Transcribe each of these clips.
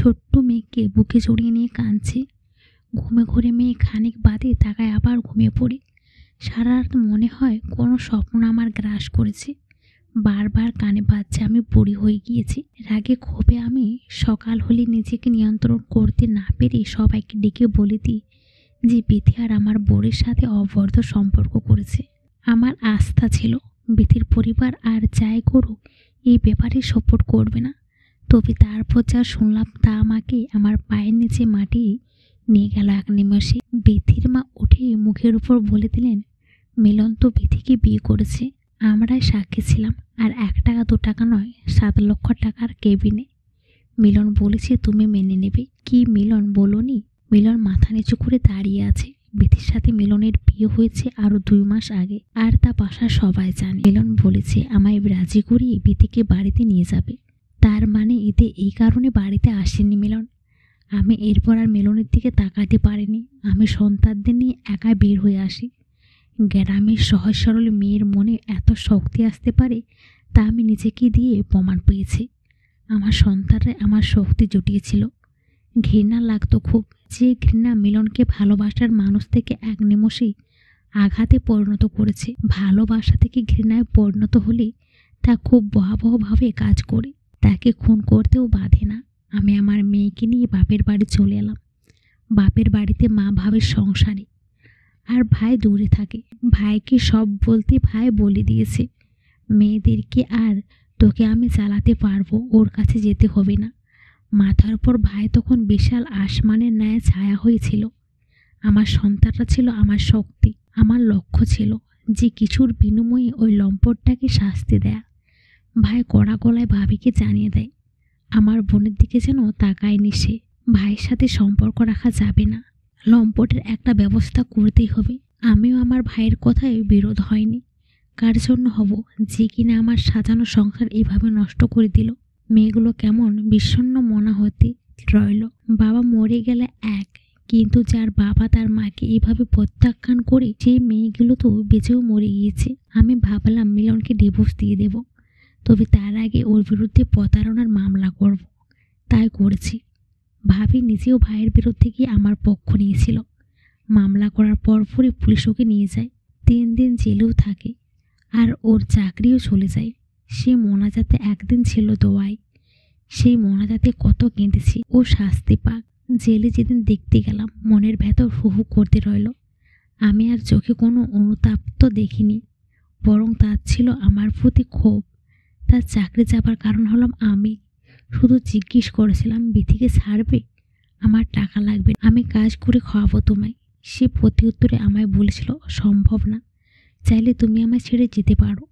ছোট্ট মেয়েকে বুকে জড়িয়ে নিয়ে কাঁদছে। ঘুমে ঘুরে মেয়ে খানিক বাদে তাকায় আবার ঘুমিয়ে পড়ে। সারা রাত মনে হয় কোনো স্বপ্ন আমার গ্রাস করেছে। বারবার কানে বাজছে আমি বুড়ি হয়ে গিয়েছি। রাগে ক্ষোভে আমি সকাল হলে নিজেকে নিয়ন্ত্রণ করতে না পেরে সবাইকে ডেকে বলে দিই যে বিথি আর আমার বরের সাথে অবৈধ সম্পর্ক করেছে। আমার আস্থা ছিল বিথির পরিবার আর যাই করুক এই ব্যাপারে সাপোর্ট করবে না। তবে তারপর যা শুনলাম তা আমাকে আমার পায়ের নিচে মাটি নিয়ে গেল এক নিমেষে। বিথির মা উঠে মুখের উপর বলে দিলেন, মিলন তো বিথিকে বিয়ে করেছে। আমরাই সাক্ষী ছিলাম। আর 1 টাকা 2 টাকা নয়, 7 লক্ষ টাকার কেবিনে। মিলন বলেছে তুমি মেনে নেবে। কি মিলন বলোনি? মিলন মাথা নিচু করে দাঁড়িয়ে আছে। বিথির সাথে মিলনের বিয়ে হয়েছে আরো 2 মাস আগে, আর তা বাসার সবাই জানে। মিলন বলেছে আমায় রাজি করিয়ে বিথিকে বাড়িতে নিয়ে যাবে। তার মানে এতে এই কারণে বাড়িতে আসেনি মিলন। আমি এরপর আর মিলনের দিকে তাকাতে পারিনি। আমি সন্তানদের নিয়ে একা বের হয়ে আসি। গ্রামের সহজ সরল মেয়ের মনে এত শক্তি আসতে পারে তা আমি নিজেকে দিয়ে প্রমাণ পেয়েছি। আমার সন্তানরা আমার শক্তি জুটিয়েছিল। ঘৃণা লাগতো খুব, যে ঘৃণা মিলনকে ভালোবাসার মানুষ থেকে এক নিমেষেই আঘাতে পরিণত করেছে। ভালোবাসা থেকে ঘৃণায় পরিণত হলে তা খুব ভয়াবহভাবে কাজ করে। তাকে খুন করতেও বাধে না। আমি আমার মেয়েকে নিয়ে বাপের বাড়ি চলে এলাম। বাপের বাড়িতে মা ভাবের সংসারে, আর ভাই দূরে থাকে। ভাইকে সব বলতে ভাই বলে দিয়েছে, মেয়েদেরকে আর তোকে আমি চালাতে পারবো, ওর কাছে যেতে হবে না। মাথার উপর ভাই তখন বিশাল আসমানের ন্যায় ছায়া হয়েছিল। আমার সন্তানরা ছিল আমার শক্তি। আমার লক্ষ্য ছিল যে কিছুর বিনিময়ে ওই লম্পটটাকে শাস্তি দেয়া। ভাই কড়া গলায় ভাবিকে জানিয়ে দেয়, আমার বোনের দিকে যেন তাকায়নি সে। ভাইয়ের সাথে সম্পর্ক রাখা যাবে না, লম্পটের একটা ব্যবস্থা করতেই হবে। আমিও আমার ভাইয়ের কথায় বিরোধ হয়নি। কার জন্য হব যে কিনা আমার সাজানো সংসার এভাবে নষ্ট করে দিল। মেয়েগুলো কেমন বিষণ্ণ মনা হতে রইল। বাবা মরে গেলে এক, কিন্তু যার বাবা তার মাকে এভাবে প্রত্যাখ্যান করে সেই মেয়েগুলো তো বেঁচেও মরে গিয়েছে। আমি ভাবলাম মিলনকে ডিভোর্স দিয়ে দেব, তবে তার আগে ওর বিরুদ্ধে প্রতারণার মামলা করব। তাই করেছি। ভাবি নিজেও ভাইয়ের বিরুদ্ধে গিয়ে আমার পক্ষ নিয়েছিল। মামলা করার পরপরই পুলিশ ওকে নিয়ে যায়। 3 দিন জেলেও থাকে, আর ওর চাকরিও চলে যায়। সে মোনাজাতে একদিন ছিল দোয়ায়। সেই মোনাজাতে কত কেঁদেছি। ও শাস্তি পাক। জেলে যেদিন দেখতে গেলাম মনের ভেতর হু হু করতে রইল। আমি আর চোখে কোনো অনুতাপ তো দেখিনি, বরং তার ছিল আমার প্রতি ক্ষোভ। তার চাকরি যাবার কারণ হলাম আমি। শুধু জিজ্ঞেস করেছিলাম বিথিকে ছাড়বে, আমার টাকা লাগবে, আমি কাজ করে খাওয়াবো তোমায়। সে প্রতি উত্তরে আমায় বলেছিল সম্ভব না, চাইলে তুমি আমায় ছেড়ে যেতে পারো।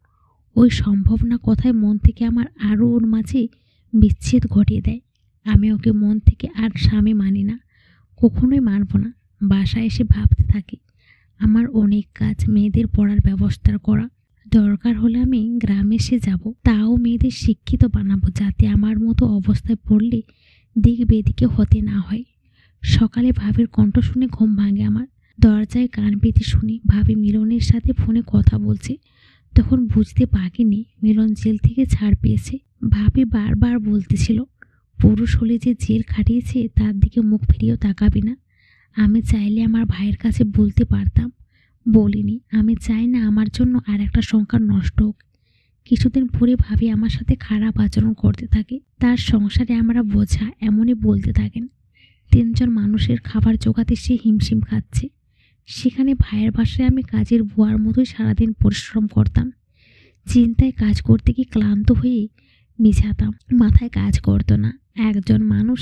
ওই সম্ভব না কথায় মন থেকে আমার আরও ওর মাঝে বিচ্ছেদ ঘটিয়ে দেয়। আমি ওকে মন থেকে আর স্বামী মানি না, কখনোই মানব না। বাসায় এসে ভাবতে থাকি আমার অনেক কাজ, মেয়েদের পড়ার ব্যবস্থা করা। দরকার হলে আমি গ্রামে এসে যাব, তাও মেয়েদের শিক্ষিত বানাবো, যাতে আমার মতো অবস্থায় পড়লে দিক বেদিকে হতে না হয়। সকালে ভাবির কণ্ঠ শুনে ঘুম ভাঙে আমার। দরজায় কান পেতে শুনি ভাবি মিলনের সাথে ফোনে কথা বলছে। তখন বুঝতে পারিনি মিলন জেল থেকে ছাড় পেয়েছে। ভাবি বারবার বলতেছিল পুরুষ হলে যে জেল খাটিয়েছে তার দিকে মুখ ফিরিয়েও তাকাবি না। আমি চাইলে আমার ভাইয়ের কাছে বলতে পারতাম, বলিনি। আমি চাই না আমার জন্য আর একটা সংসার নষ্ট হোক। কিছুদিন পরে ভাবি আমার সাথে খারাপ আচরণ করতে থাকে। তার সংসারে আমরা বোঝা, এমনই বলতে থাকেন। 3 জন মানুষের খাবার জোগাতে সে হিমশিম খাচ্ছে। সেখানে ভাইয়ের বাসায় আমি কাজের বুয়ার মতোই সারাদিন পরিশ্রম করতাম। চিন্তায় কাজ করতে গিয়ে ক্লান্ত হয়ে মিঝাতাম, মাথায় কাজ করতো না। একজন মানুষ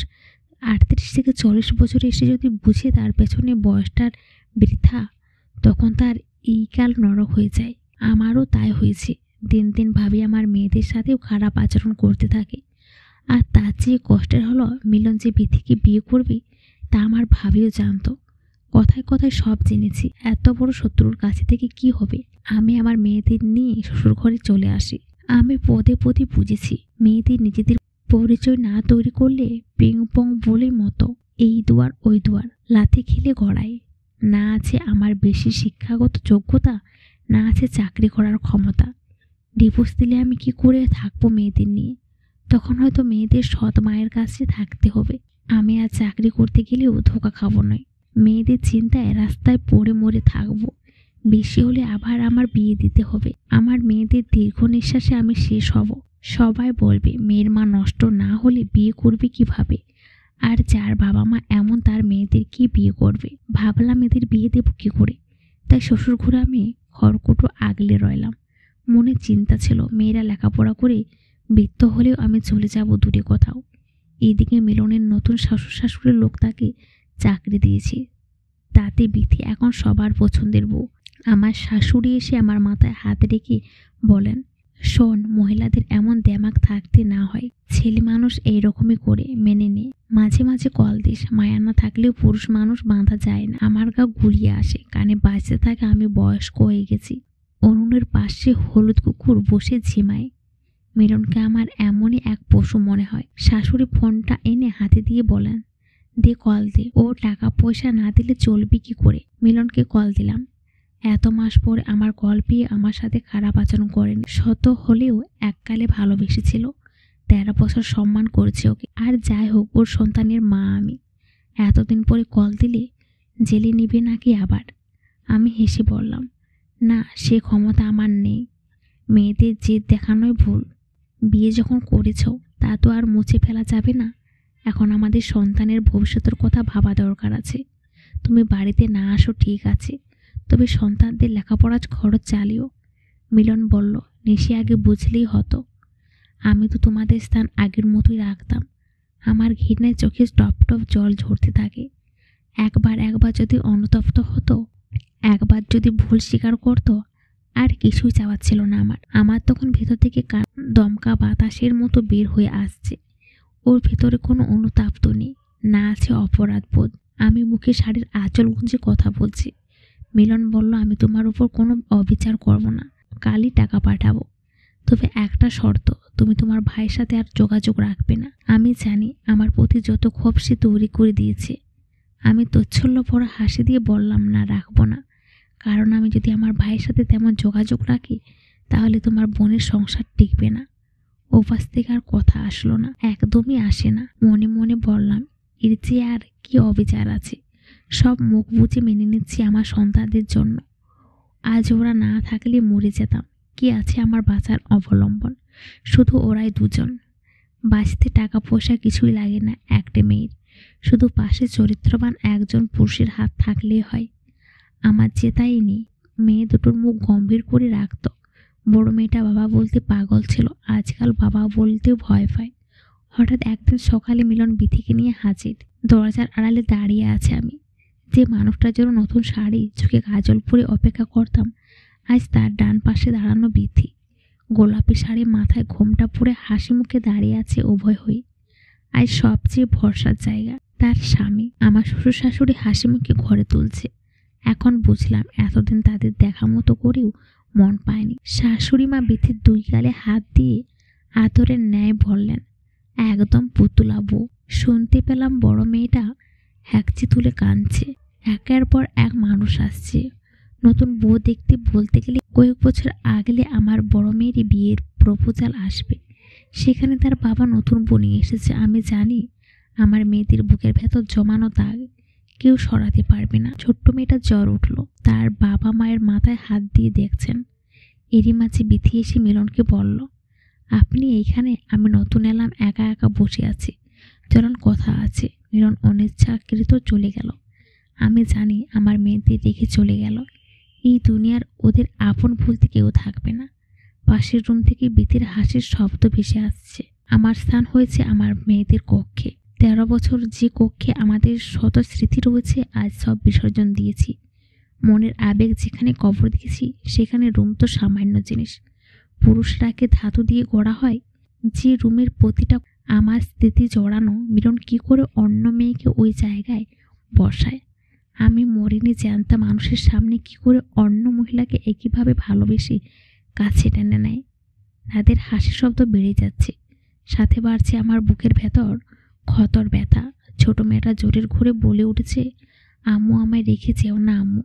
38 থেকে 40 বছরে এসে যদি বুঝে তার পেছনে বয়সটার বৃথা, তখন তার এই কাল নরক হয়ে যায়। আমারও তাই হয়েছে। দিন দিন ভাবি আমার মেয়েদের সাথেও খারাপ আচরণ করতে থাকে। আর তার চেয়ে কষ্টের হলো মিলন যে বিথিকে বিয়ে করবে তা আমার ভাবিও জানতো। কথায় কথায় সব জেনেছি। এত বড় শত্রুর কাছে থেকে কি হবে? আমি আমার মেয়েদের নিয়ে শ্বশুর ঘরে চলে আসি। আমি পদে পদে বুঝেছি মেয়েদের নিজেদের পরিচয় না তৈরি করলে পিং পং বলে মতো এই দুয়ার ওই দুয়ার লাথি খেলে গড়ায়। না আছে আমার বেশি শিক্ষাগত যোগ্যতা, না আছে চাকরি করার ক্ষমতা। ডিভোর্স দিলে আমি কি করে থাকবো মেয়েদের নিয়ে? তখন হয়তো মেয়েদের সৎ মায়ের কাছে থাকতে হবে। আমি আর চাকরি করতে গেলেও ধোকা খাবো নয়। মেয়েদের চিন্তায় রাস্তায় পড়ে মরে থাকবো। বেশি হলে আবার আমার বিয়ে দিতে হবে। আমার মেয়েদের দীর্ঘ নিঃশ্বাসে আমি শেষ হব। সবাই বলবে মেয়ের মা নষ্ট না হলে বিয়ে করবে কিভাবে, আর যার বাবা মা এমন তার মেয়েদের কি বিয়ে করবে। ভাবলাম এদের বিয়ে দেবো কি করে, তাই শ্বশুর ঘরে আমি খড়কুটো আগলে রইলাম। মনে চিন্তা ছিল মেয়েরা লেখাপড়া করে বৃত্ত হলেও আমি চলে যাব দূরে কোথাও। এইদিকে মিলনের নতুন শ্বশুর শাশুড়ির লোক তাকে চাকরি দিয়েছে, তাতে বিথি এখন সবার পছন্দের বউ। আমার শাশুড়ি এসে আমার মাথায় হাত রেখে বলেন, শোন, মহিলাদের এমন দেমাগ থাকতে না হয়, ছেলে মানুষ এইরকমই করে মেনে নে। মাঝে মাঝে কল দিস, মায়া না থাকলেও পুরুষ মানুষ বাঁধা যায় না। আমার গা গুলিয়ে আসে, কানে বাজতে থাকে আমি বয়স্ক হয়ে গেছি। উনুনের পাশে হলুদ কুকুর বসে ঝিমায়। মিলনকে আমার এমনই এক পশু মনে হয়। শাশুড়ি ফোনটা এনে হাতে দিয়ে বলেন, দে কল দে। ও টাকা পয়সা না দিলে চলবে কি করে। মিলনকে কল দিলাম। এত মাস পরে আমার কল পেয়ে আমার সাথে খারাপ আচরণ করেনি। শত হলেও এককালে ভালোবেসেছিল। 13 বছর সম্মান করেছে ওকে। আর যাই হোক, ওর সন্তানের মা আমি। এতদিন পরে কল দিলে জেলে নিবে নাকি আবার? আমি হেসে বললাম, না, সে ক্ষমতা আমার নেই। মেয়েদের জেদ দেখানোই ভুল। বিয়ে যখন করেছ তা তো আর মুছে ফেলা যাবে না। এখন আমাদের সন্তানের ভবিষ্যতের কথা ভাবা দরকার আছে। তুমি বাড়িতে না আসো ঠিক আছে, তবে সন্তানদের লেখাপড়ার খরচ চালিও। মিলন বলল, নিশি আগে বুঝলেই হতো। আমি তো তোমাদের স্থান আগের মতোই রাখতাম। আমার ঘৃণায় চোখে টপ টপ জল ঝরতে থাকে। একবার যদি অনুতপ্ত হতো, একবার যদি ভুল স্বীকার করতো, আর কিছুই চাওয়ার ছিল না আমার তখন ভেতর থেকে দমকা বাতাসের মতো বের হয়ে আসছে। ওর ভেতরে কোনো অনুতাপ তো নেই, না আছে অপরাধ বোধ। আমি মুখে শাড়ির আঁচল গুঁজে কথা বলছি। মিলন বলল, আমি তোমার উপর কোনো অবিচার করব না, কালই টাকা পাঠাবো। তবে একটা শর্ত, তুমি তোমার ভাইয়ের সাথে আর যোগাযোগ রাখবে না। আমি জানি আমার প্রতি যত ক্ষোভ সে তৈরি করে দিয়েছে। আমি তচ্ছল্য পড়া হাসি দিয়ে বললাম, না, রাখবো না। কারণ আমি যদি আমার ভাইয়ের সাথে তেমন যোগাযোগ রাখি তাহলে তোমার বোনের সংসার টিকবে না। ওপাশ থেকে আর কথা আসলো না, একদমই আসে না। মনে মনে বললাম, এর চেয়ে আর কি অবিচার আছে। সব মুখ বুঝে মেনে নিচ্ছি আমার সন্তানদের জন্য। আজ ওরা না থাকলে মরে যেতাম। কি আছে আমার বাঁচার অবলম্বন? শুধু ওরাই দুজন। বাঁচতে টাকা পয়সা কিছুই লাগে না একটা মেয়ের, শুধু পাশে চরিত্রবান একজন পুরুষের হাত থাকলেই হয়। আমার যে তাই নেই। মেয়ে দুটোর মুখ গম্ভীর করে রাখত। বড় মেয়েটা বাবা বলতে পাগল ছিল, আজকাল বাবা বলতেও ভয় পায়। হঠাৎ একদিন সকালে মিলন বিথিকে নিয়ে হাজির। দরজার আড়ালে দাঁড়িয়ে আছে আমি। যে মানুষটার জন্য নতুন শাড়ি, চোখে কাজল পরে অপেক্ষা করতাম, আজ তার ডান পাশে দাঁড়ানো বিথি। গোলাপি শাড়ি মাথায় ঘোমটা পরে হাসি মুখে দাঁড়িয়ে আছে উভয় হয়ে। আজ সবচেয়ে ভরসার জায়গা তার স্বামী। আমার শ্বশুর শাশুড়ি হাসি মুখে ঘরে তুলছে। এখন বুঝলাম এতদিন তাদের দেখা মতো করেও মন পায়নি। শাশুড়ি মা বিথির 2 গালে হাত দিয়ে আদরের ন্যায় বললেন, একদম পুতুলা বউ। শুনতে পেলাম বড় মেয়েটা হ্যাকচি তুলে কাঁদছে। একের পর এক মানুষ আসছে নতুন বউ দেখতে। বলতে গেলে কয়েক বছর আগলে আমার বড় মেয়েরই বিয়ের প্রপোজাল আসবে, সেখানে তার বাবা নতুন বউ নিয়ে এসেছে। আমি জানি আমার মেয়েদের বুকের ভেতর জমানো দাগ কেউ সরাতে পারবে না। ছোট্ট মেয়েটা জ্বর উঠলো, তার বাবা মায়ের মাথায় হাত দিয়ে দেখছেন। এরই মাঝে বিথি এসে মিলনকে বলল, আপনি এইখানে? আমি নতুন এলাম, একা একা বসে আছি, চলুন কথা আছে। মিলন অনিচ্ছাকৃত চলে গেল। আমি জানি আমার মেয়েদের রেখে চলে গেল। এই দুনিয়ার ওদের আপন বলতে কেউ থাকবে না। পাশের রুম থেকে বিথির হাসির শব্দ ভেসে আসছে। আমার স্থান হয়েছে আমার মেয়েদের কক্ষে। 13 বছর যে কক্ষে আমাদের শত স্মৃতি রয়েছে, আজ সব বিসর্জন দিয়েছি। মনের আবেগ যেখানে কবর দিয়েছি সেখানে রুম তো সামান্য জিনিস। পুরুষরাকে ধাতু দিয়ে গড়া হয়। যে রুমের প্রতিটা আমার স্মৃতি জড়ানো, মিলন কি করে অন্য মেয়েকে ওই জায়গায় বসায়? আমি মরিনি জ্যান্ত মানুষের সামনে কি করে অন্য মহিলাকে একইভাবে ভালোবেসে কাছে টেনে নেয়? তাদের হাসি শব্দ বেড়ে যাচ্ছে, সাথে বাড়ছে আমার বুকের ভেতর ক্ষতর ব্যথা। ছোট মেয়েটা জোরের ঘুরে বলে উঠেছে, আম্মু, আমায় রেখে যেও না আম্মু।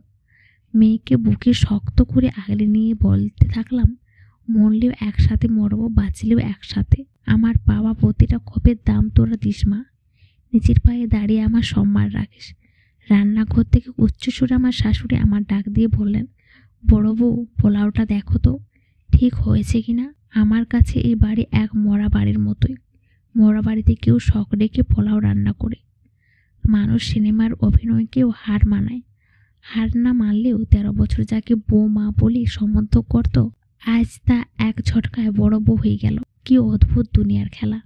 মেয়েকে বুকে শক্ত করে আগলে নিয়ে বলতে থাকলাম, মরলেও একসাথে মরবো, বাঁচলেও একসাথে। আমার পাওয়া প্রতিটা ক্ষোভের দাম তোরা দিস মা। নিজের পায়ে দাঁড়িয়ে আমার সম্মান রাখিস। রান্নাঘর থেকে উচ্চস্বরে আমার শাশুড়ি আমার ডাক দিয়ে বললেন, বড় বউ, পোলাওটা দেখো তো ঠিক হয়েছে কিনা। আমার কাছে এই বাড়ি এক মরা বাড়ির মতোই। মরা বাড়িতে কেউ শখ রেখে পোলাও রান্না করে। মানুষ সিনেমার অভিনয়কেও হার মানায়। হার না মানলেও 13 বছর যাকে বউ মা বলে সম্বোধন করত, আজ তা এক ঝটকায় বড় বউ হয়ে গেল। কি অদ্ভুত দুনিয়ার খেলা।